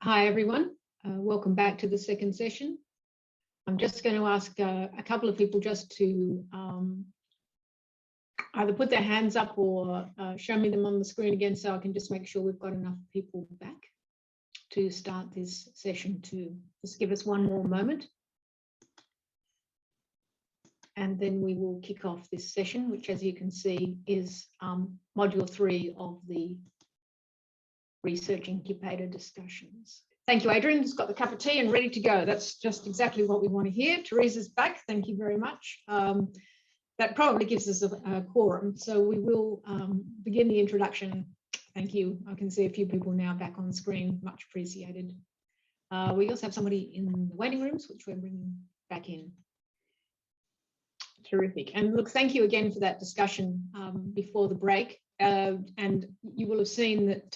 Hi everyone, welcome back to the second session. I'm just going to ask a couple of people just to either put their hands up or show me them on the screen again so I can just make sure we've got enough people back to start this session too. Just give us one more moment. And then we will kick off this session, which as you can see is module 3 of the Research Incubator discussions. Thank you, Adrian. Just got the cup of tea and ready to go. That's just exactly what we want to hear. Teresa's back. Thank you very much. That probably gives us a quorum. So we will begin the introduction. Thank you. I can see a few people now back on screen. Much appreciated. We also have somebody in the waiting rooms, which we're bringing back in. Terrific. And look, thank you again for that discussion before the break. And you will have seen that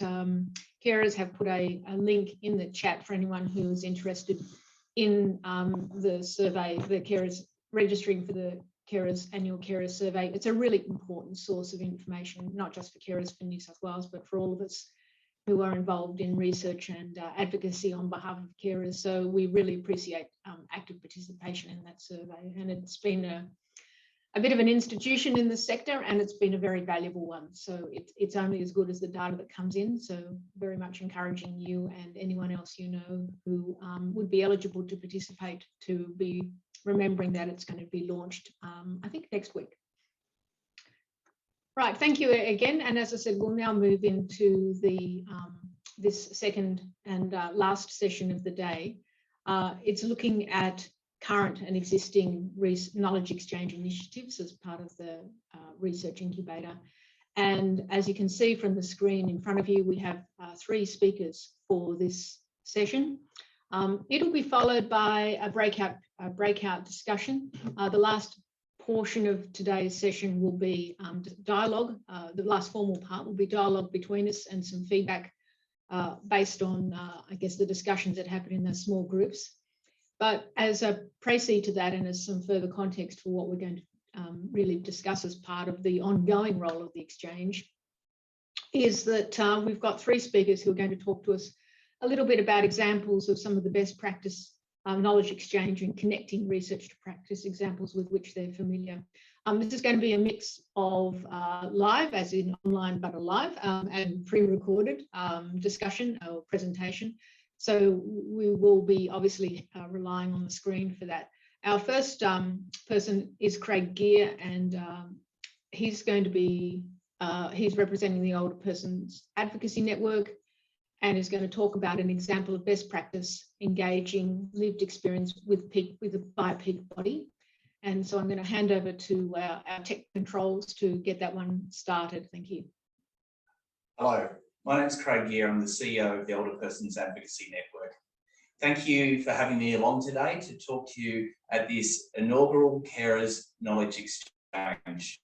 carers have put a link in the chat for anyone who is interested in the survey, the carers registering for the carers annual carers survey. It's a really important source of information, not just for carers for New South Wales, but for all of us who are involved in research and advocacy on behalf of carers. So we really appreciate active participation in that survey. And it's been a bit of an institution in the sector, and it's been a very valuable one. So it's only as good as the data that comes in. So very much encouraging you and anyone else you know who would be eligible to participate to be remembering that it's going to be launched, I think next week. Right, thank you again. And as I said, we'll now move into the this second and last session of the day. It's looking at current and existing knowledge exchange initiatives as part of the Research Incubator. And as you can see from the screen in front of you, we have 3 speakers for this session. It'll be followed by a breakout discussion. The last portion of today's session will be dialogue. The last formal part will be dialogue between us and some feedback based on, I guess, the discussions that happen in those small groups. But as a précis to that, and as some further context for what we're going to really discuss as part of the ongoing role of the exchange, is that we've got 3 speakers who are going to talk to us a little bit about examples of some of the best practice knowledge exchange and connecting research to practice examples with which they're familiar. This is going to be a mix of live, as in online but alive, and pre-recorded discussion or presentation. So we will be obviously relying on the screen for that. Our first person is Craig Gear, and he's going to be, he's representing the Older Persons Advocacy Network, and is going to talk about an example of best practice engaging lived experience by a peak body. And so I'm going to hand over to our tech controls to get that one started. Thank you. Hello. My name is Craig Gear. I'm the CEO of the Older Persons Advocacy Network. Thank you for having me along today to talk to you at this inaugural Carers Knowledge Exchange.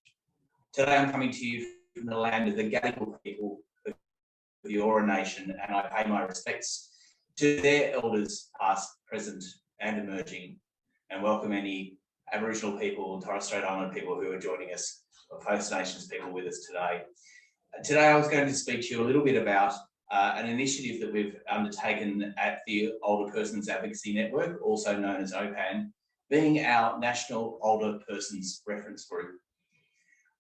Today I'm coming to you from the land of the Gadigal people of the Eora Nation, and I pay my respects to their elders past, present and emerging, and welcome any Aboriginal people and Torres Strait Islander people who are joining us, or First Nations people with us today. Today I was going to speak to you a little bit about an initiative that we've undertaken at the Older Persons Advocacy Network, also known as OPAN, being our National Older Persons Reference Group.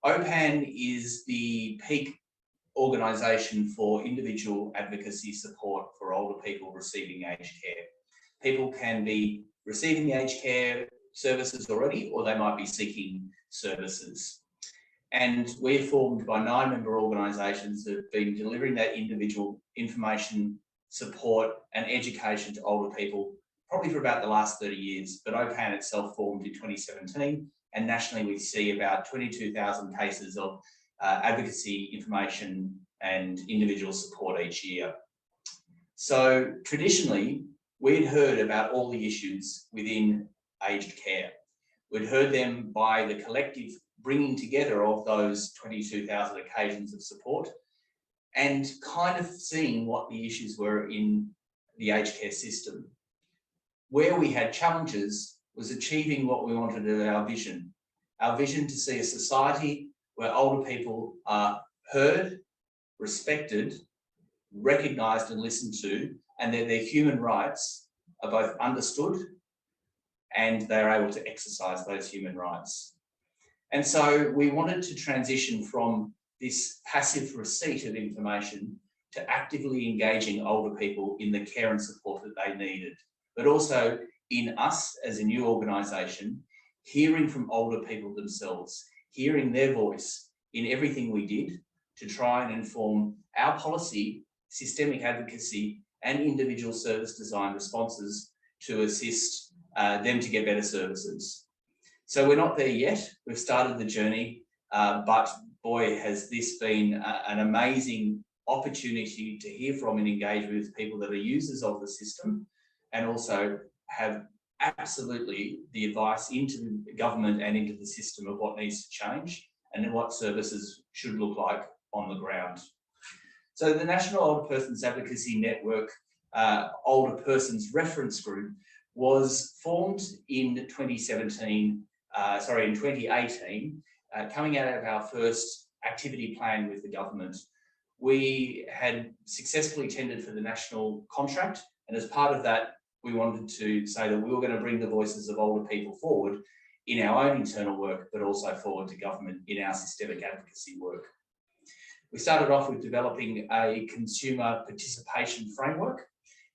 OPAN is the peak organisation for individual advocacy support for older people receiving aged care. People can be receiving the aged care services already, or they might be seeking services. And we're formed by 9 member organisations that have been delivering that individual information, support and education to older people probably for about the last 30 years. But OPAN itself formed in 2017, and nationally we see about 22,000 cases of advocacy information and individual support each year. So traditionally, we'd heard about all the issues within aged care. We'd heard them by the collective bringing together of those 22,000 occasions of support, and kind of seeing what the issues were in the aged care system. Where we had challenges was achieving what we wanted in our vision to see a society where older people are heard, respected, recognised and listened to, and that their human rights are both understood and they're able to exercise those human rights. And so we wanted to transition from this passive receipt of information to actively engaging older people in the care and support that they needed, but also in us as a new organisation, hearing from older people themselves, hearing their voice in everything we did to try and inform our policy, systemic advocacy, and individual service design responses to assist them to get better services. So we're not there yet. We've started the journey, but boy, has this been an amazing opportunity to hear from and engage with people that are users of the system, and also have absolutely the advice into the government and into the system of what needs to change and what services should look like on the ground. So the National Older Persons Advocacy Network Older Persons Reference Group was formed in 2018, coming out of our first activity plan with the government. We had successfully tendered for the national contract, and as part of that, we wanted to say that we were going to bring the voices of older people forward in our own internal work, but also forward to government in our systemic advocacy work. We started off with developing a consumer participation framework,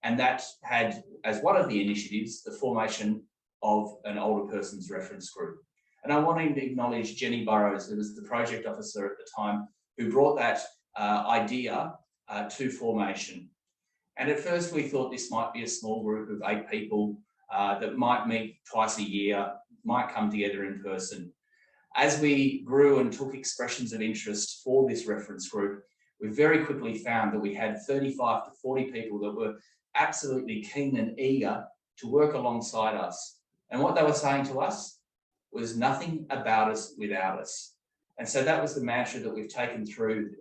and that had, as one of the initiatives, the formation of an older persons reference group. And I want to acknowledge Jenny Burrows, who was the project officer at the time, who brought that idea to formation. And at first we thought this might be a small group of 8 people that might meet twice a year, might come together in person. As we grew and took expressions of interest for this reference group, we very quickly found that we had 35 to 40 people that were absolutely keen and eager to work alongside us. And what they were saying to us was nothing about us without us. And so that was the mantra that we've taken through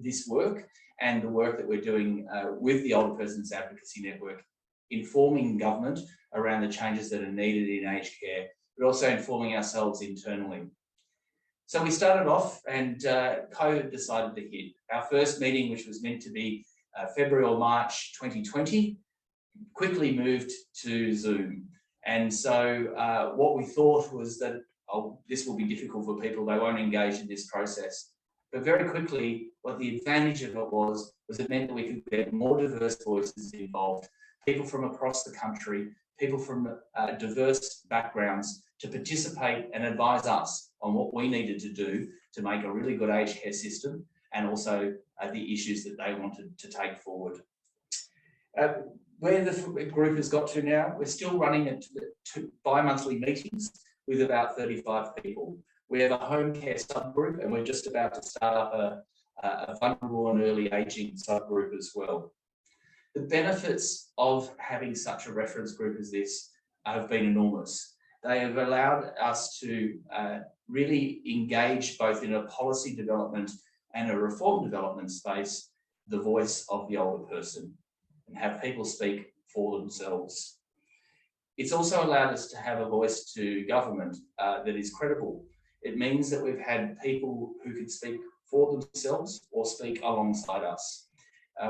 this work and the work that we're doing with the Older Persons Advocacy Network, informing government around the changes that are needed in aged care, but also informing ourselves internally. So we started off, and COVID decided to hit. Our first meeting, which was meant to be February or March 2020, quickly moved to Zoom. And so what we thought was that, oh, this will be difficult for people, they won't engage in this process. But very quickly, what the advantage of it was it meant that we could get more diverse voices involved, people from across the country, people from diverse backgrounds to participate and advise us on what we needed to do to make a really good aged care system, and also the issues that they wanted to take forward. Where the group has got to now, we're still running at 2 bi-monthly meetings with about 35 people. We have a home care subgroup, and we're just about to start up a vulnerable and early ageing subgroup as well. The benefits of having such a reference group as this have been enormous. They have allowed us to really engage both in a policy development and a reform development space, the voice of the older person, and have people speak for themselves. It's also allowed us to have a voice to government that is credible. It means that we've had people who can speak for themselves or speak alongside us.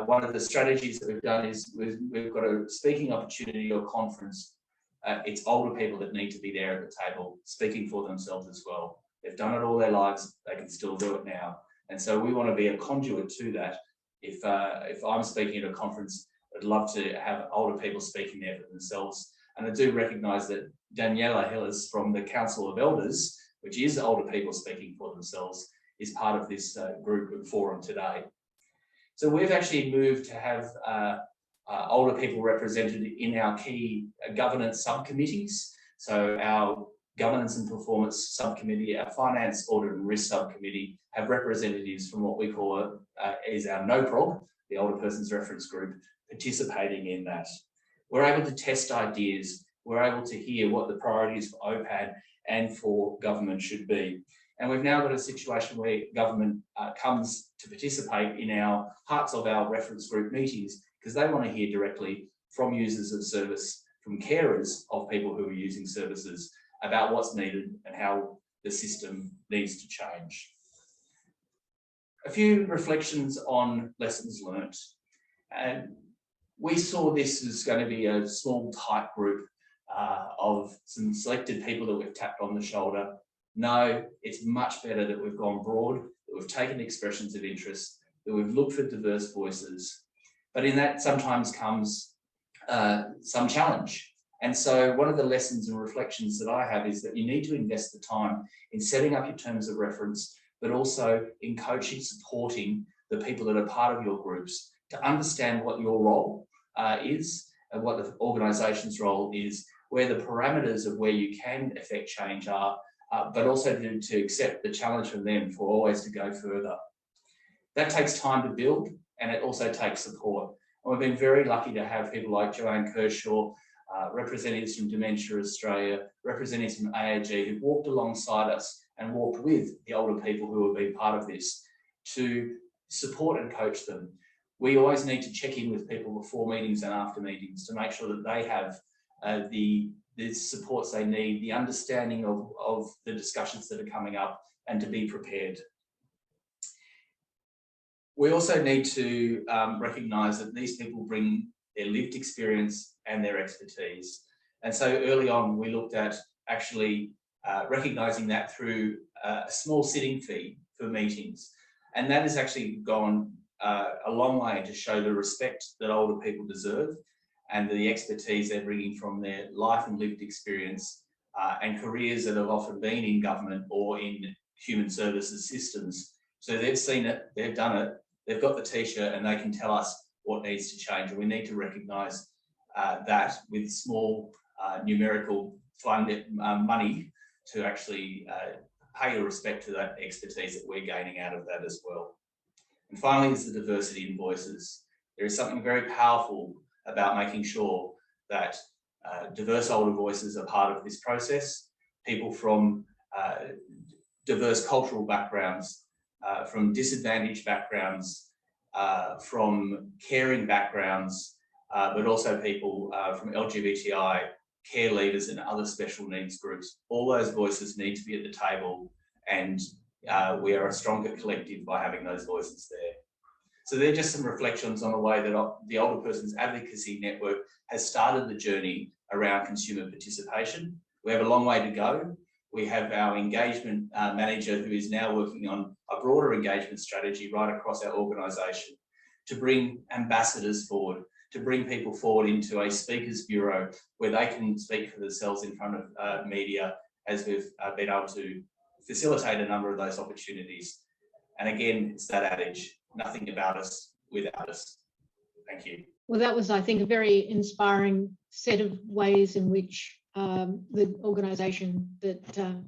One of the strategies that we've done is we've got a speaking opportunity or conference. It's older people that need to be there at the table, speaking for themselves as well. They've done it all their lives, they can still do it now. And so we want to be a conduit to that. If I'm speaking at a conference, I'd love to have older people speaking there for themselves. And I do recognise that Daniela Hillis from the Council of Elders, which is older people speaking for themselves, is part of this group and forum today. So we've actually moved to have older people represented in our key governance subcommittees. So our governance and performance subcommittee, our finance, audit and risk subcommittee have representatives from what we call is our NOPROG, the Older Persons Reference Group, participating in that. We're able to test ideas. We're able to hear what the priorities for OPAD and for government should be. And we've now got a situation where government comes to participate in our parts of our reference group meetings because they want to hear directly from users of service, from carers of people who are using services about what's needed and how the system needs to change. A few reflections on lessons learnt. And We saw this as going to be a small, tight group of some selected people that we've tapped on the shoulder. No, it's much better that we've gone broad, that we've taken expressions of interest, that we've looked for diverse voices. But in that sometimes comes some challenge. And so one of the lessons and reflections that I have is that you need to invest the time in setting up your terms of reference, but also in coaching, supporting the people that are part of your groups to understand what your role is and what the organisation's role is, where the parameters of where you can affect change are, but also to accept the challenge from them for always to go further. That takes time to build, and it also takes support. And we've been very lucky to have people like Joanne Kershaw, representatives from Dementia Australia, representatives from AAG, who've walked alongside us and walked with the older people who have been part of this to support and coach them. We always need to check in with people before meetings and after meetings to make sure that they have the supports they need, the understanding of the discussions that are coming up, and to be prepared. We also need to recognise that these people bring their lived experience and their expertise. And so early on, we looked at actually recognising that through a small sitting fee for meetings. And that has actually gone a long way to show the respect that older people deserve and the expertise they're bringing from their life and lived experience and careers that have often been in government or in human services systems. So they've seen it, they've done it, they've got the t-shirt, and they can tell us what needs to change. And we need to recognise that with small numerical money to actually pay respect to that expertise that we're gaining out of that as well. And finally, is the diversity in voices. There is something very powerful about making sure that diverse older voices are part of this process. People from diverse cultural backgrounds, from disadvantaged backgrounds, from caring backgrounds, but also people from LGBTI, care leaders and other special needs groups. All those voices need to be at the table, and we are a stronger collective by having those voices there. So they're just some reflections on the way that the Older Persons Advocacy Network has started the journey around consumer participation. We have a long way to go. We have our engagement manager who is now working on a broader engagement strategy right across our organisation to bring ambassadors forward, to bring people forward into a speakers bureau where they can speak for themselves in front of media, as we've been able to facilitate a number of those opportunities. And again, it's that adage, nothing about us without us. Thank you. Well, that was, I think, a very inspiring set of ways in which the organisation that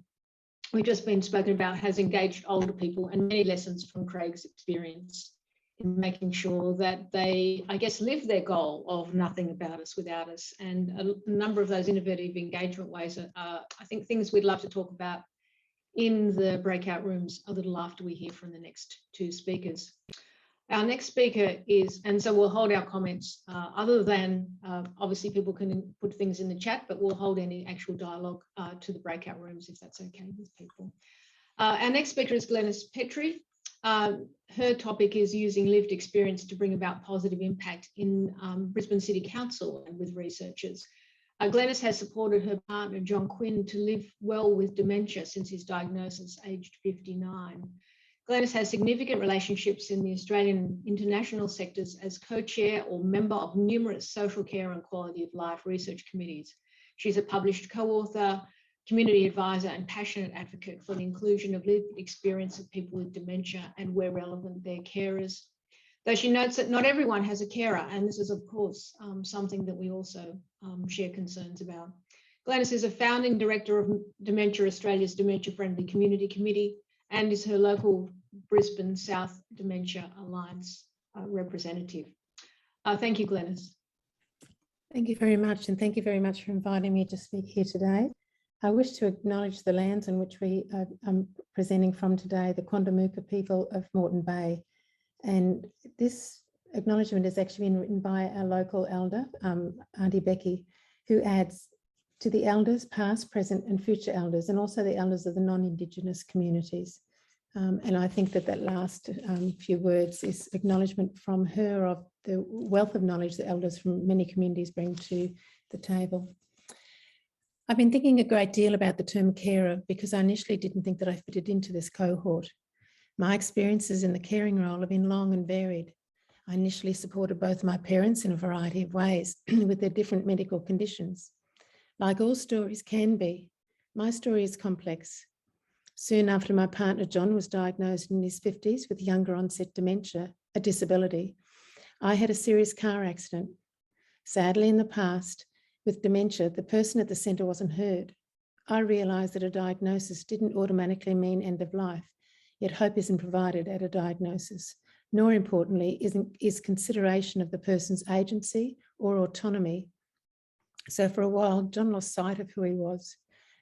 we've just been spoken about has engaged older people, and many lessons from Craig's experience in making sure that they, I guess, live their goal of nothing about us without us. And a number of those innovative engagement ways are, I think, things we'd love to talk about in the breakout rooms a little after we hear from the next two speakers. Our next speaker is, and so we'll hold our comments other than, obviously people can put things in the chat, but we'll hold any actual dialogue to the breakout rooms if that's okay with people. Our next speaker is Glenys Petrie. Her topic is using lived experience to bring about positive impact in Brisbane City Council and with researchers. Glenys has supported her partner, John Quinn, to live well with dementia since his diagnosis, aged 59. Glenys has significant relationships in the Australian and international sectors as co-chair or member of numerous social care and quality of life research committees. She's a published co-author, community advisor, and passionate advocate for the inclusion of lived experience of people with dementia and, where relevant, their carers. Though she notes that not everyone has a carer, and this is, of course, something that we also share concerns about. Glenys is a founding director of Dementia Australia's Dementia Friendly Community Committee and is her local Brisbane South Dementia Alliance representative. Thank you, Glenys. Thank you very much, and thank you very much for inviting me to speak here today. I wish to acknowledge the lands in which we are presenting from today, the Quandamooka people of Moreton Bay. And this acknowledgement has actually been written by our local elder, Auntie Becky, who adds to the elders, past, present and future elders, and also the elders of the non-Indigenous communities. And I think that last few words is acknowledgement from her of the wealth of knowledge that elders from many communities bring to the table. I've been thinking a great deal about the term carer because I initially didn't think that I fitted into this cohort. My experiences in the caring role have been long and varied. I initially supported both my parents in a variety of ways with their different medical conditions. Like all stories can be, my story is complex. Soon after my partner John was diagnosed in his 50s with younger onset dementia, a disability, I had a serious car accident. Sadly, in the past, with dementia, the person at the centre wasn't heard. I realised that a diagnosis didn't automatically mean end of life, yet hope isn't provided at a diagnosis, nor importantly, is consideration of the person's agency or autonomy. So for a while, John lost sight of who he was.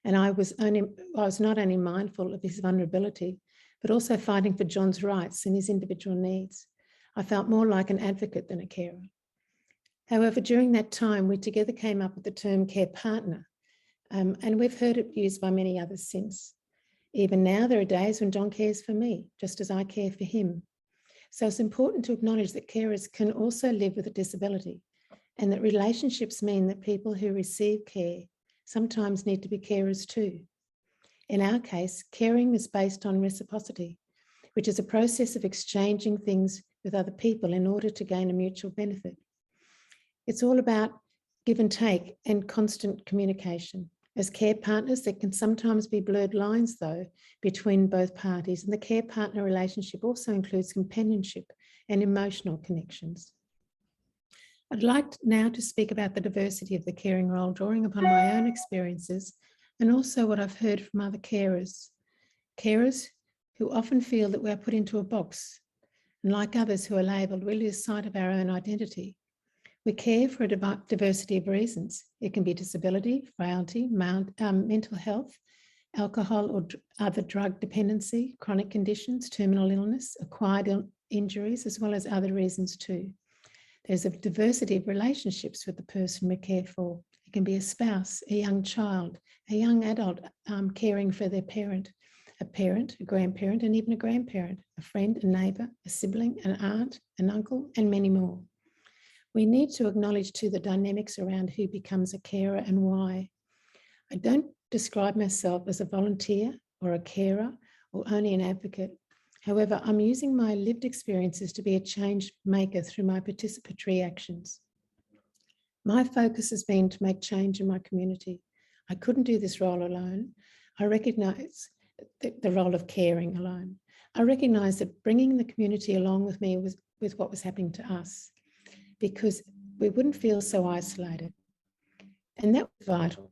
And I was not only mindful of his vulnerability, but also fighting for John's rights and his individual needs. I felt more like an advocate than a carer. However, during that time, we together came up with the term care partner, and we've heard it used by many others since. Even now, there are days when John cares for me, just as I care for him. So it's important to acknowledge that carers can also live with a disability, and that relationships mean that people who receive care sometimes need to be carers too. In our case, caring is based on reciprocity, which is a process of exchanging things with other people in order to gain a mutual benefit. It's all about give and take and constant communication. As care partners, there can sometimes be blurred lines, though, between both parties, and the care partner relationship also includes companionship and emotional connections. I'd like now to speak about the diversity of the caring role, drawing upon my own experiences and also what I've heard from other carers. Carers who often feel that we're put into a box, and like others who are labelled, we lose sight of our own identity. We care for a diversity of reasons. It can be disability, frailty, mental health, alcohol or other drug dependency, chronic conditions, terminal illness, acquired injuries, as well as other reasons too. There's a diversity of relationships with the person we care for. It can be a spouse, a young child, a young adult caring for their parent, a grandparent, and even a grandparent, a friend, a neighbour, a sibling, an aunt, an uncle, and many more. We need to acknowledge too the dynamics around who becomes a carer and why. I don't describe myself as a volunteer or a carer or only an advocate. However, I'm using my lived experiences to be a change maker through my participatory actions. My focus has been to make change in my community. I couldn't do this role alone. I recognise the role of caring alone. I recognise that bringing the community along with me was with what was happening to us, because we wouldn't feel so isolated. And that was vital.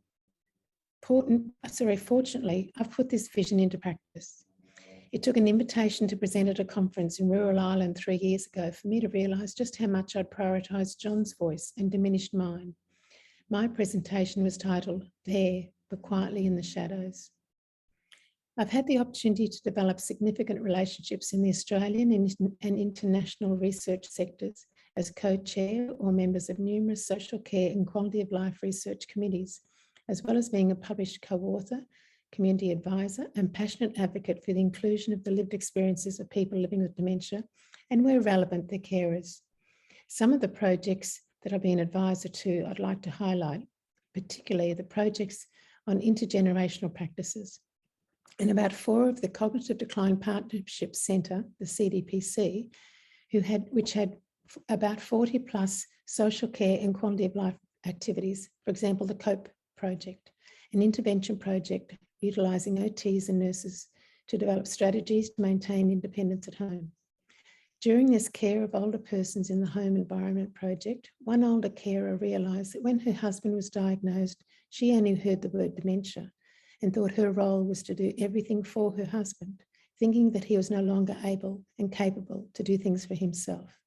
Fortunately, I've put this vision into practice. It took an invitation to present at a conference in rural Ireland 3 years ago for me to realise just how much I'd prioritised John's voice and diminished mine. My presentation was titled, There, but Quietly in the Shadows. I've had the opportunity to develop significant relationships in the Australian and international research sectors as co-chair or members of numerous social care and quality of life research committees, as well as being a published co-author, community advisor, and passionate advocate for the inclusion of the lived experiences of people living with dementia, and where relevant, their carers. Some of the projects that I've been advisor to, I'd like to highlight, particularly the projects on intergenerational practices. And about 4 of the Cognitive Decline Partnership Centre, the CDPC, which had about 40 plus social care and quality of life activities. For example, the COPE project, an intervention project utilising OTs and nurses to develop strategies to maintain independence at home. During this care of older persons in the home environment project, one older carer realised that when her husband was diagnosed, she only heard the word dementia and thought her role was to do everything for her husband, thinking that he was no longer able and capable to do things for himself.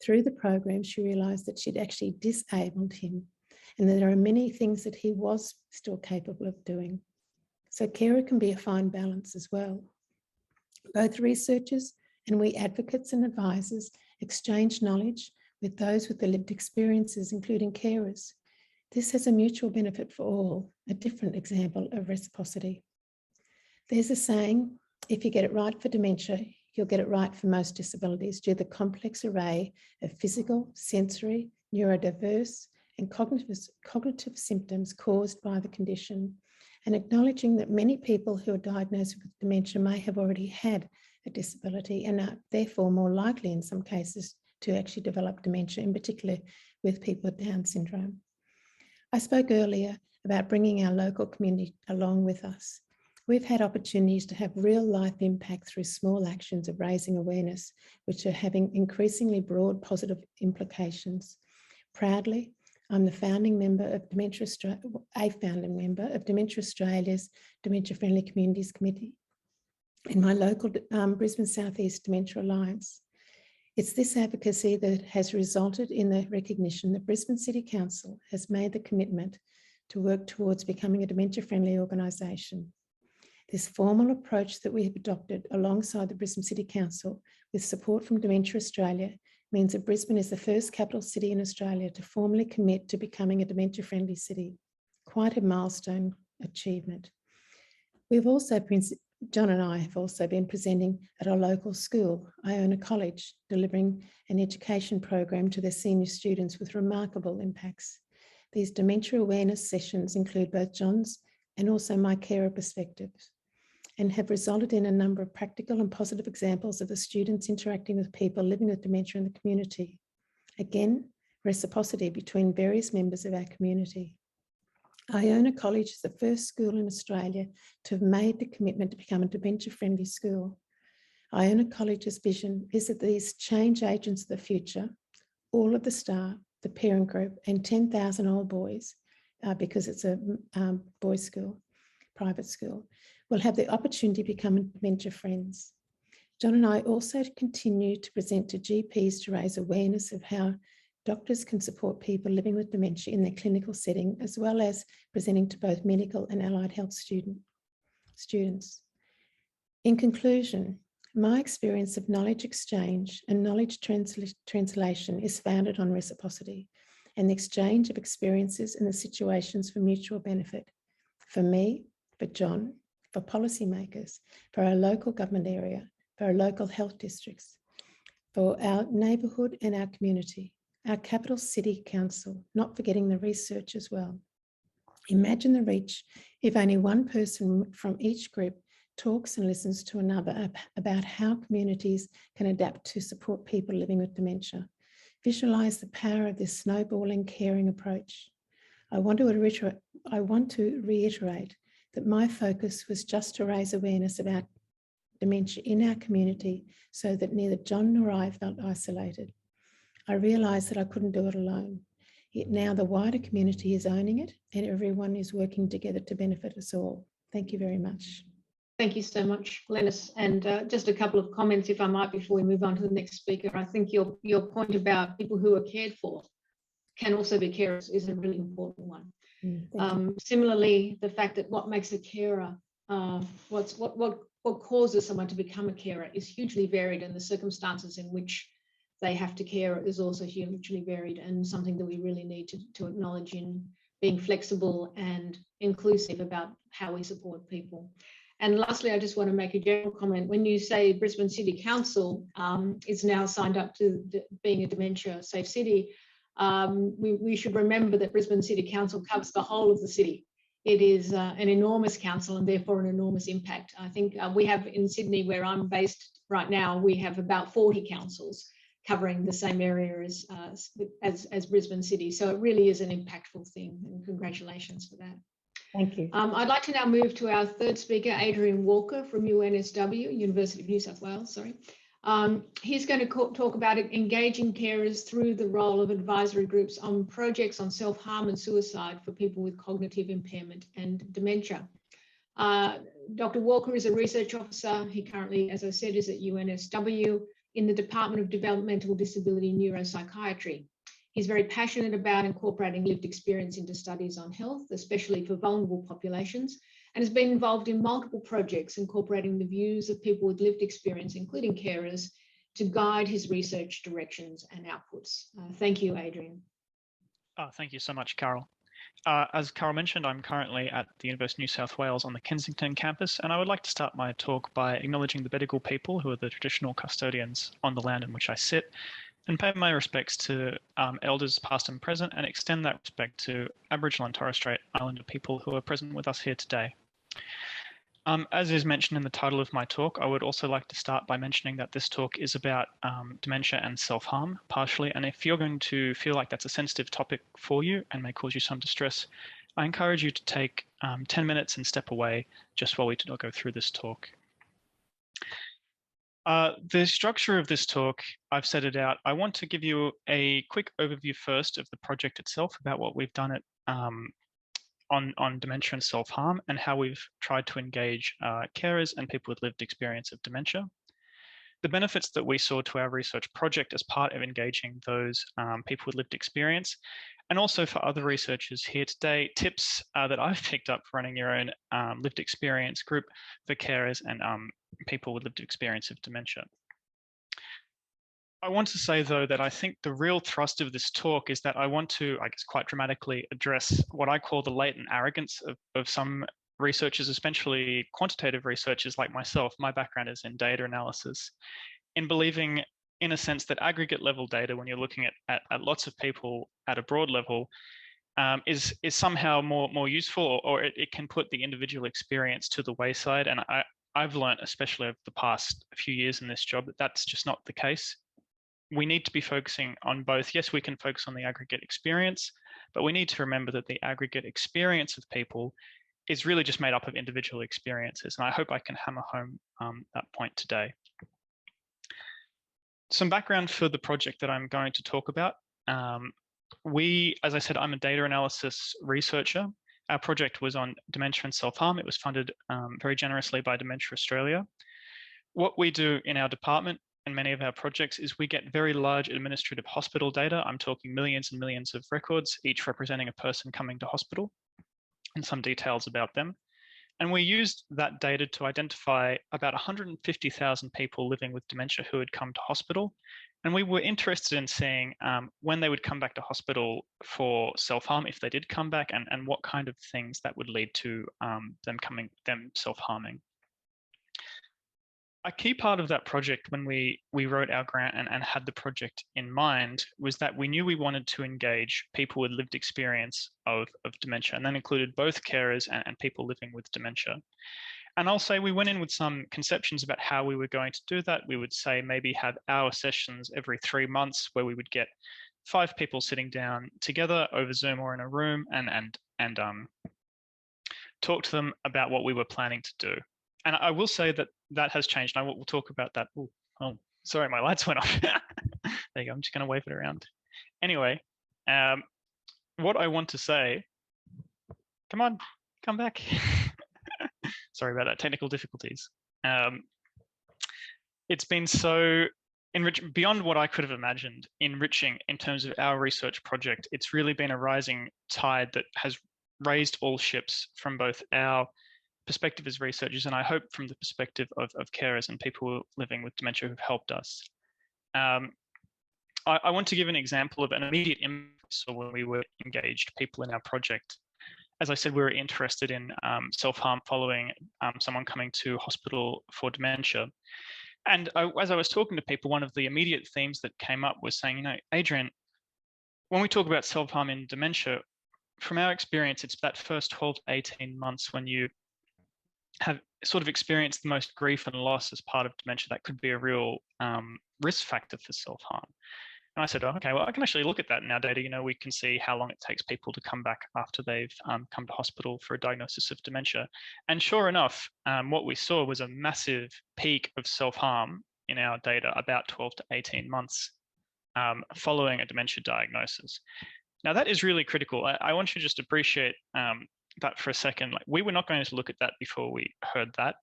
Through the program, she realised that she'd actually disabled him and that there are many things that he was still capable of doing. So carer can be a fine balance as well. Both researchers and we advocates and advisors exchange knowledge with those with the lived experiences, including carers. This has a mutual benefit for all, a different example of reciprocity. There's a saying, If you get it right for dementia, you'll get it right for most disabilities due to the complex array of physical, sensory, neurodiverse, and cognitive symptoms caused by the condition, and acknowledging that many people who are diagnosed with dementia may have already had a disability and are therefore more likely in some cases to actually develop dementia, in particular with people with Down syndrome. I spoke earlier about bringing our local community along with us. We've had opportunities to have real life impact through small actions of raising awareness, which are having increasingly broad positive implications. Proudly, I'm the founding member of Dementia Australia, a founding member of Dementia Australia's Dementia Friendly Communities Committee in my local Brisbane South East Dementia Alliance. It's this advocacy that has resulted in the recognition that Brisbane City Council has made the commitment to work towards becoming a dementia-friendly organisation. This formal approach that we have adopted alongside the Brisbane City Council with support from Dementia Australia means that Brisbane is the first capital city in Australia to formally commit to becoming a dementia-friendly city. Quite a milestone achievement. John and I have also been presenting at our local school, Iona College, delivering an education program to their senior students with remarkable impacts. These dementia awareness sessions include both John's and also my carer perspectives, and have resulted in a number of practical and positive examples of the students interacting with people living with dementia in the community. Again, reciprocity between various members of our community. Iona College is the first school in Australia to have made the commitment to become a dementia-friendly school. Iona College's vision is that these change agents of the future, all of the staff, the parent group, and 10,000 old boys, because it's a boys' school, private school, will have the opportunity to become dementia friends. John and I also continue to present to GPs to raise awareness of how doctors can support people living with dementia in their clinical setting, as well as presenting to both medical and allied health students. In conclusion, my experience of knowledge exchange and knowledge translation is founded on reciprocity and the exchange of experiences and the situations for mutual benefit. For me, for John, for policymakers, for our local government area, for our local health districts, for our neighbourhood and our community, our capital city council, not forgetting the research as well. Imagine the reach if only one person from each group talks and listens to another about how communities can adapt to support people living with dementia. Visualize the power of this snowballing caring approach. I want to reiterate that my focus was just to raise awareness about dementia in our community so that neither John nor I felt isolated. I realised that I couldn't do it alone. Yet now the wider community is owning it and everyone is working together to benefit us all. Thank you very much. Thank you so much, Glenys. And just a couple of comments, if I might, before we move on to the next speaker. I think your point about people who are cared for can also be carers is a really important one. Similarly, the fact that what makes a carer, what causes someone to become a carer is hugely varied, and the circumstances in which they have to care is also hugely varied, and something that we really need to acknowledge in being flexible and inclusive about how we support people. And lastly, I just want to make a general comment. When you say Brisbane City Council is now signed up to being a dementia safe city, we should remember that Brisbane City Council covers the whole of the city. It is an enormous council and therefore an enormous impact. I think we have in Sydney, where I'm based right now, we have about 40 councils covering the same area as Brisbane City. So it really is an impactful thing, and congratulations for that. Thank you. I'd like to now move to our third speaker, Adrian Walker from UNSW, University of New South Wales, sorry. He's going to talk about engaging carers through the role of advisory groups on projects on self-harm and suicide for people with cognitive impairment and dementia. Dr. Walker is a research officer. He currently, as I said, is at UNSW in the Department of Developmental Disability Neuropsychiatry. He's very passionate about incorporating lived experience into studies on health, especially for vulnerable populations, and has been involved in multiple projects incorporating the views of people with lived experience, including carers, to guide his research directions and outputs. Thank you, Adrian. Oh, thank you so much, Carol. As Carol mentioned, I'm currently at the University of New South Wales on the Kensington campus, and I would like to start my talk by acknowledging the Bedegal people, who are the traditional custodians on the land in which I sit, and pay my respects to elders past and present, and extend that respect to Aboriginal and Torres Strait Islander people who are present with us here today. As is mentioned in the title of my talk, I would also like to start by mentioning that this talk is about dementia and self-harm, partially, and if you're going to feel like that's a sensitive topic for you and may cause you some distress, I encourage you to take 10 minutes and step away just while we go through this talk. The structure of this talk, I've set it out. I want to give you a quick overview first of the project itself, about what we've done on dementia and self-harm, and how we've tried to engage carers and people with lived experience of dementia. The benefits that we saw to our research project as part of engaging those people with lived experience, and also for other researchers here today, tips that I've picked up for running your own lived experience group for carers and people with lived experience of dementia. I want to say, though, that I think the real thrust of this talk is that I want to, I guess, quite dramatically address what I call the latent arrogance of some researchers, especially quantitative researchers like myself. My background is in data analysis, in believing, in a sense, that aggregate level data, when you're looking at lots of people at a broad level, is somehow more useful, or it can put the individual experience to the wayside. And I've learned, especially over the past few years in this job, that that's just not the case. We need to be focusing on both. Yes, we can focus on the aggregate experience, but we need to remember that the aggregate experience of people is really just made up of individual experiences. And I hope I can hammer home that point today. Some background for the project that I'm going to talk about. As I said, I'm a data analysis researcher. Our project was on dementia and self-harm. It was funded very generously by Dementia Australia. What we do in our department and many of our projects is we get very large administrative hospital data. I'm talking millions and millions of records, each representing a person coming to hospital, and some details about them. And we used that data to identify about 150,000 people living with dementia who had come to hospital. And we were interested in seeing when they would come back to hospital for self-harm, if they did come back, and what kind of things that would lead to them self-harming. A key part of that project, when we wrote our grant and had the project in mind, was that we knew we wanted to engage people with lived experience of dementia, and that included both carers and people living with dementia. And I'll say we went in with some conceptions about how we were going to do that. We would say maybe have hour sessions every 3 months where we would get 5 people sitting down together over Zoom or in a room and talk to them about what we were planning to do. And I will say that that has changed. We'll talk about that. Oh, sorry, my lights went off. There you go. I'm just going to wave it around. Anyway, what I want to say, come on, come back. Sorry about that, technical difficulties. It's been so enriching, beyond what I could have imagined, enriching in terms of our research project. It's really been a rising tide that has raised all ships from both our perspective as researchers, and I hope from the perspective of carers and people living with dementia who've helped us. I want to give an example of an immediate impact when we were engaged people in our project. As I said, we were interested in self-harm following someone coming to hospital for dementia. And as I was talking to people, one of the immediate themes that came up was saying, you know, Adrian, when we talk about self-harm in dementia, from our experience, it's that first 12 to 18 months when you have sort of experienced the most grief and loss as part of dementia that could be a real risk factor for self-harm. And I said, oh, okay, well, I can actually look at that in our data. You know, we can see how long it takes people to come back after they've come to hospital for a diagnosis of dementia. And sure enough, what we saw was a massive peak of self-harm in our data about 12 to 18 months following a dementia diagnosis. Now, that is really critical. I want you to just appreciate that for a second. Like, we were not going to look at that before we heard that.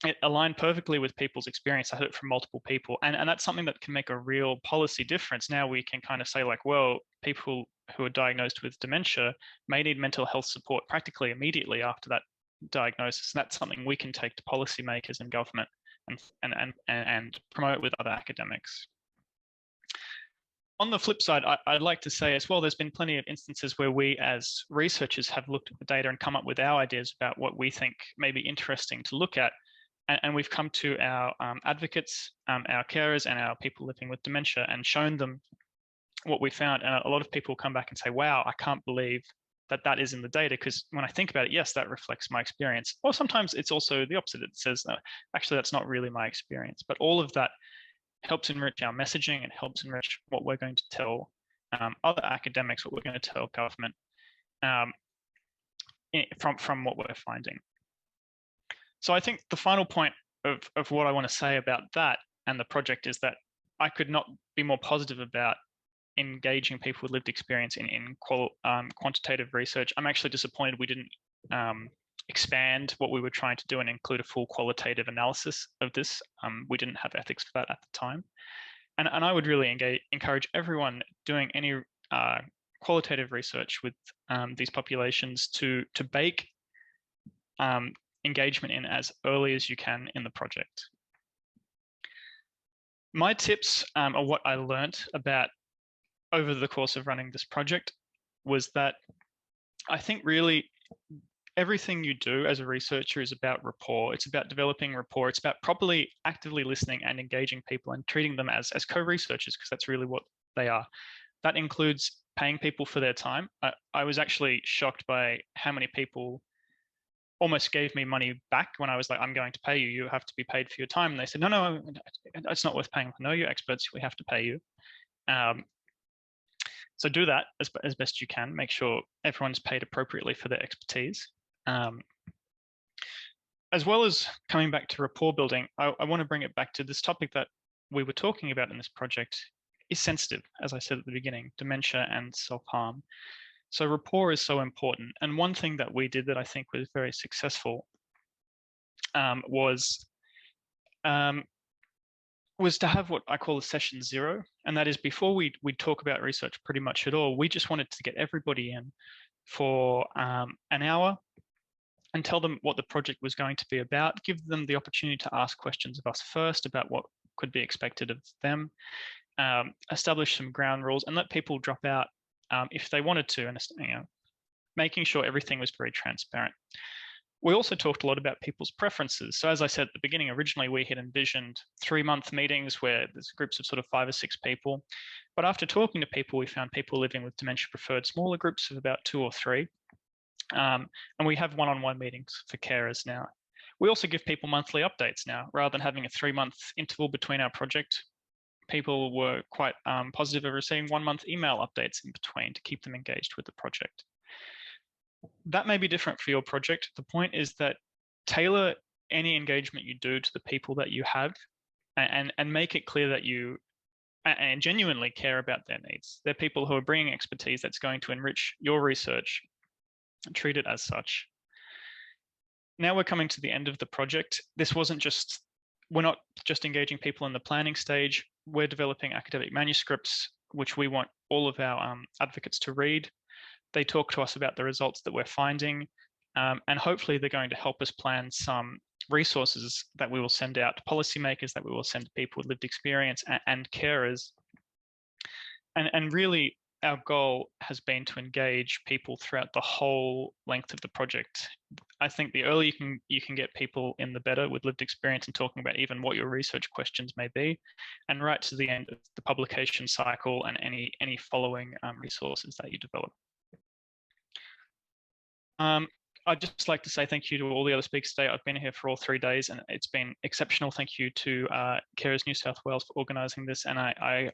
It aligned perfectly with people's experience. I heard it from multiple people, and that's something that can make a real policy difference. Now we can kind of say, like, well, people who are diagnosed with dementia may need mental health support practically immediately after that diagnosis. And that's something we can take to policymakers and government and promote with other academics. on the flip side, I'd like to say as well, there's been plenty of instances where we as researchers have looked at the data and come up with our ideas about what we think may be interesting to look at. And we've come to our advocates, our carers, and our people living with dementia and shown them what we found. And a lot of people come back and say, wow, I can't believe that that is in the data, because when I think about it, yes, that reflects my experience. Or sometimes it's also the opposite. It says, no, actually, that's not really my experience. But all of that helps enrich our messaging and helps enrich what we're going to tell other academics, what we're going to tell government from what we're finding. So I think the final point of what I want to say about that and the project is that I could not be more positive about engaging people with lived experience in quantitative research. I'm actually disappointed we didn't expand what we were trying to do and include a full qualitative analysis of this. We didn't have ethics for that at the time. And I would really encourage everyone doing any qualitative research with these populations to bake engagement in as early as you can in the project. My tips are what I learned about over the course of running this project was that I think really everything you do as a researcher is about rapport. It's about developing rapport. It's about properly actively listening and engaging people and treating them as co-researchers, because that's really what they are. That includes paying people for their time. I was actually shocked by how many people almost gave me money back when I was like, I'm going to pay you, you have to be paid for your time. And they said, no, it's not worth paying. No, you're experts, we have to pay you. So do that as best you can. Make sure everyone's paid appropriately for their expertise. As well as coming back to rapport building, I want to bring it back to this topic that we were talking about in this project is sensitive, as I said at the beginning, dementia and self-harm. So rapport is so important. And one thing that we did that I think was very successful was to have what I call a session zero. And that is before we talk about research pretty much at all, we just wanted to get everybody in for an hour and tell them what the project was going to be about, give them the opportunity to ask questions of us first about what could be expected of them, establish some ground rules and let people drop out if they wanted to, and making sure everything was very transparent. We also talked a lot about people's preferences. So as I said at the beginning, originally we had envisioned 3-month meetings where there's groups of sort of 5 or 6 people. But after talking to people, we found people living with dementia preferred smaller groups of about 2 or 3. And we have one-on-one meetings for carers now. We also give people monthly updates now, rather than having a 3-month interval between our project. People were quite positive of receiving 1-month email updates in between to keep them engaged with the project. That may be different for your project. The point is that tailor any engagement you do to the people that you have and make it clear that you and genuinely care about their needs. They're people who are bringing expertise that's going to enrich your research and treat it as such. Now we're coming to the end of the project. We're not just engaging people in the planning stage. We're developing academic manuscripts, which we want all of our advocates to read. They talk to us about the results that we're finding, and hopefully they're going to help us plan some resources that we will send out to policymakers, that we will send to people with lived experience and carers. And really, our goal has been to engage people throughout the whole length of the project. I think the earlier you can get people in, the better, with lived experience and talking about even what your research questions may be, and right to the end of the publication cycle and any following resources that you develop. I'd just like to say thank you to all the other speakers today. I've been here for all 3 days and it's been exceptional. Thank you to Carers New South Wales for organising this. And I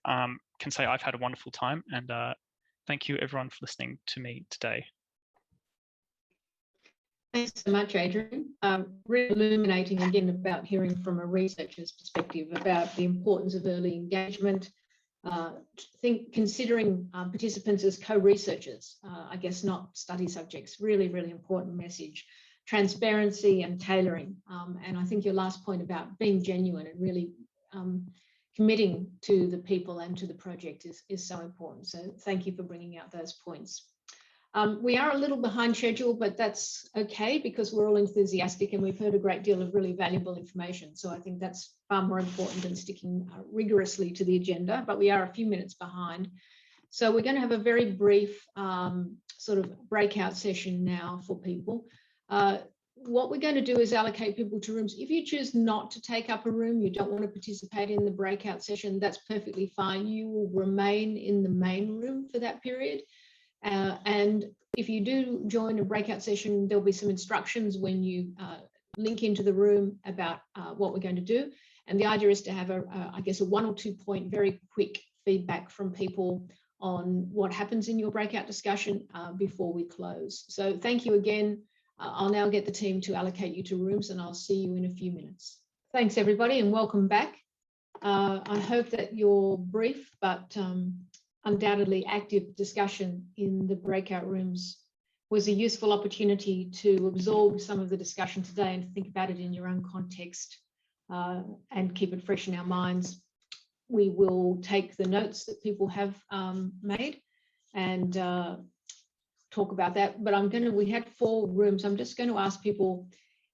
can say I've had a wonderful time, and thank you everyone for listening to me today. Thanks so much, Adrian. Really illuminating again about hearing from a researcher's perspective about the importance of early engagement. Considering participants as co-researchers, I guess not study subjects, really, really important message. Transparency and tailoring. And I think your last point about being genuine and really committing to the people and to the project is so important. So thank you for bringing out those points. We are a little behind schedule, but that's okay because we're all enthusiastic and we've heard a great deal of really valuable information. So I think that's far more important than sticking rigorously to the agenda, but we are a few minutes behind. So we're going to have a very brief sort of breakout session now for people. What we're going to do is allocate people to rooms. If you choose not to take up a room, you don't want to participate in the breakout session, that's perfectly fine. You will remain in the main room for that period. And if you do join a breakout session, there'll be some instructions when you link into the room about what we're going to do. And the idea is to have I guess a 1 or 2 point, very quick feedback from people on what happens in your breakout discussion before we close. So thank you again. I'll now get the team to allocate you to rooms and I'll see you in a few minutes. Thanks everybody and welcome back. I hope that your brief but undoubtedly active discussion in the breakout rooms was a useful opportunity to absorb some of the discussion today and to think about it in your own context and keep it fresh in our minds. We will take the notes that people have made and talk about that, but we had 4 rooms. I'm just going to ask people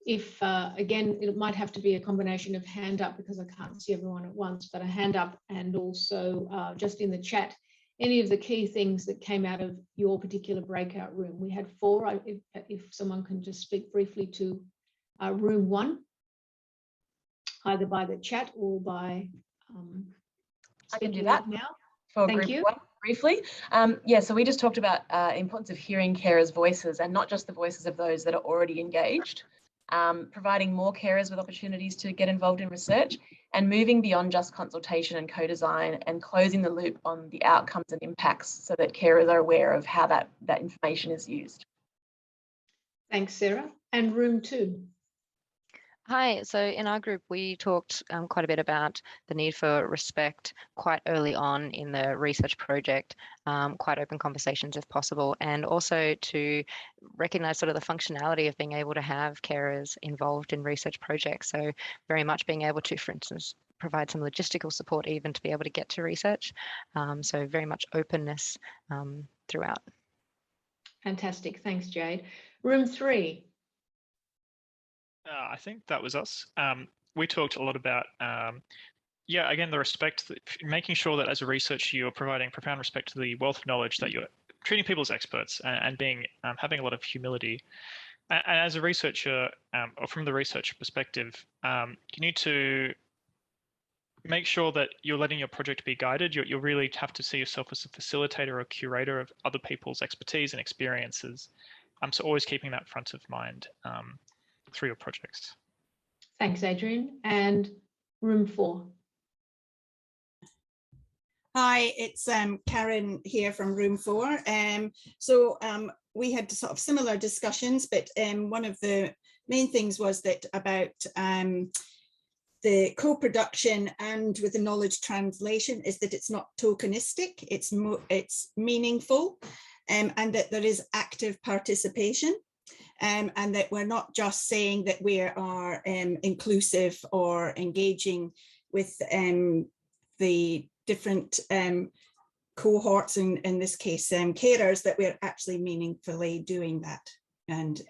if, again, it might have to be a combination of hand up because I can't see everyone at once, but a hand up and also just in the chat, any of the key things that came out of your particular breakout room. We had 4, if someone can just speak briefly to room 1, either by the chat or by I can do that now. for Thank group you. 1 briefly. Yeah, so we just talked about importance of hearing carers' voices and not just the voices of those that are already engaged, providing more carers with opportunities to get involved in research and moving beyond just consultation and co-design and closing the loop on the outcomes and impacts so that carers are aware of how that information is used. Thanks, Sarah. And room 2. Hi, so in our group, we talked quite a bit about the need for respect quite early on in the research project, quite open conversations if possible, and also to recognise sort of the functionality of being able to have carers involved in research projects. So very much being able to, for instance, provide some logistical support even to be able to get to research. So very much openness throughout. Fantastic, thanks Jade. Room 3. I think that was us. We talked a lot about, yeah, again, the respect, making sure that as a researcher, you're providing profound respect to the wealth of knowledge, that you're treating people as experts and being having a lot of humility. And as a researcher, or from the researcher perspective, you need to make sure that you're letting your project be guided. You really have to see yourself as a facilitator or curator of other people's expertise and experiences. So always keeping that front of mind through your projects. Thanks, Adrian. And room 4. Hi, it's Karen here from room 4. We had sort of similar discussions, but one of the main things was that about the co-production and with the knowledge translation is that it's not tokenistic, it's meaningful, and that there is active participation. And that we're not just saying that we are inclusive or engaging with the different cohorts, in this case carers, that we're actually meaningfully doing that and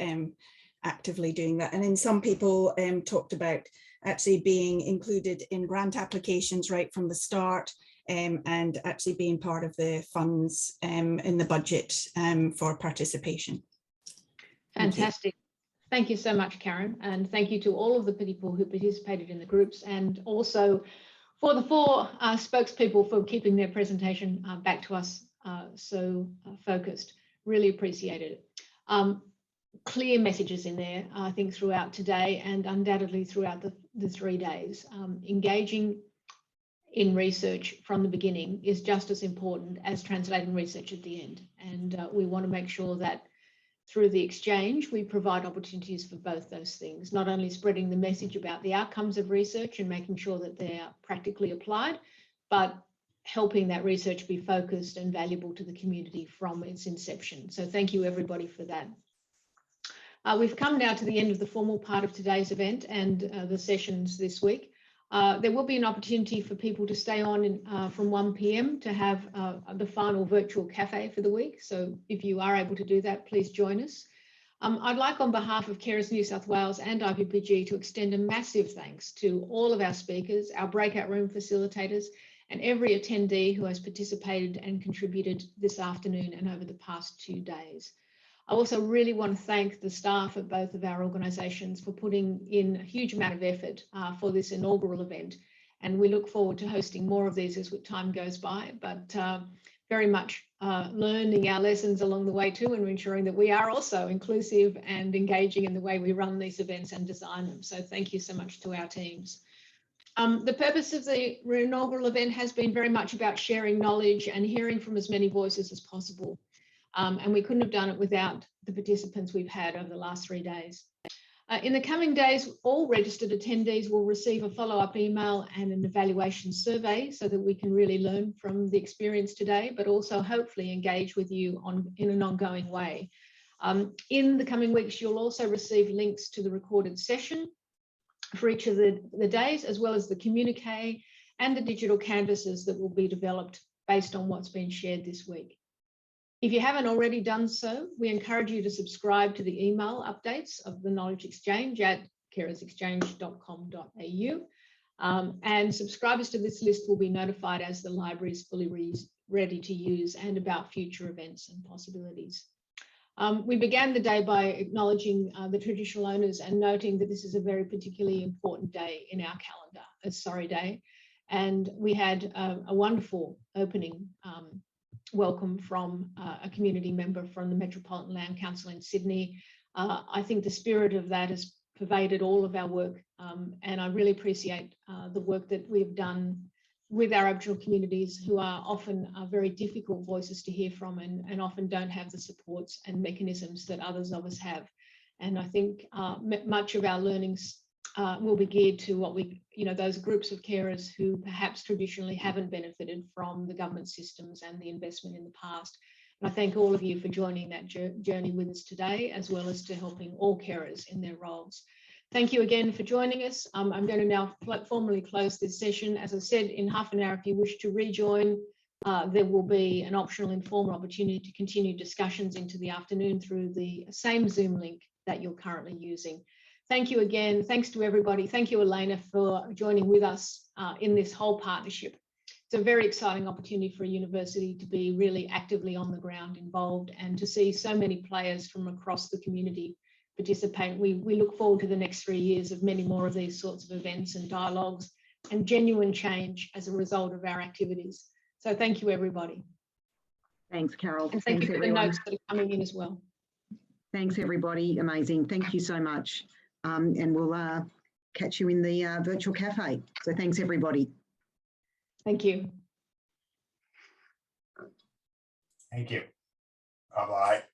actively doing that. And then some people talked about actually being included in grant applications right from the start, and actually being part of the funds in the budget for participation. Fantastic. Thank you so much, Karen. And thank you to all of the people who participated in the groups, and also for the 4 spokespeople for keeping their presentation back to us so focused. Really appreciated it. Clear messages in there, I think, throughout today and undoubtedly throughout the 3 days. Engaging in research from the beginning is just as important as translating research at the end. And we want to make sure that through the exchange, we provide opportunities for both those things, not only spreading the message about the outcomes of research and making sure that they are practically applied, but helping that research be focused and valuable to the community from its inception. So thank you everybody for that. We've come now to the end of the formal part of today's event and the sessions this week. There will be an opportunity for people to stay on from 1 p.m. to have the final virtual cafe for the week. So if you are able to do that, please join us. I'd like on behalf of Carers New South Wales and IPPG to extend a massive thanks to all of our speakers, our breakout room facilitators, and every attendee who has participated and contributed this afternoon and over the past 2 days. I also really want to thank the staff of both of our organisations for putting in a huge amount of effort for this inaugural event. And we look forward to hosting more of these as time goes by, but very much learning our lessons along the way too, and ensuring that we are also inclusive and engaging in the way we run these events and design them. So thank you so much to our teams. The purpose of the inaugural event has been very much about sharing knowledge and hearing from as many voices as possible. And we couldn't have done it without the participants we've had over the last 3 days. In the coming days, all registered attendees will receive a follow-up email and an evaluation survey so that we can really learn from the experience today, but also hopefully engage with you in an ongoing way. In the coming weeks, you'll also receive links to the recorded session for each of the days, as well as the communique and the digital canvases that will be developed based on what's been shared this week. If you haven't already done so, we encourage you to subscribe to the email updates of the Knowledge Exchange at carersexchange.com.au. And subscribers to this list will be notified as the library is fully ready to use and about future events and possibilities. We began the day by acknowledging the traditional owners and noting that this is a very particularly important day in our calendar, a Sorry Day. And we had a wonderful opening welcome from a community member from the Metropolitan Land Council in Sydney. I think the spirit of that has pervaded all of our work, and I really appreciate the work that we've done with our Aboriginal communities, who are often very difficult voices to hear from and often don't have the supports and mechanisms that others of us have. And I think much of our learnings will be geared to what those groups of carers who perhaps traditionally haven't benefited from the government systems and the investment in the past. And I thank all of you for joining that journey with us today, as well as to helping all carers in their roles. Thank you again for joining us. I'm going to now formally close this session. As I said, in half an hour, if you wish to rejoin, there will be an optional informal opportunity to continue discussions into the afternoon through the same Zoom link that you're currently using. Thank you again. Thanks to everybody. Thank you, Elena, for joining with us in this whole partnership. It's a very exciting opportunity for a university to be really actively on the ground involved and to see so many players from across the community participate. We look forward to the next 3 years of many more of these sorts of events and dialogues and genuine change as a result of our activities. So thank you, everybody. Thanks, Carol. And thank you for everyone. the notes that are coming in as well. Thanks, everybody. Amazing. Thank you so much. And we'll catch you in the virtual cafe. So thanks, everybody. Thank you. Thank you. Bye-bye.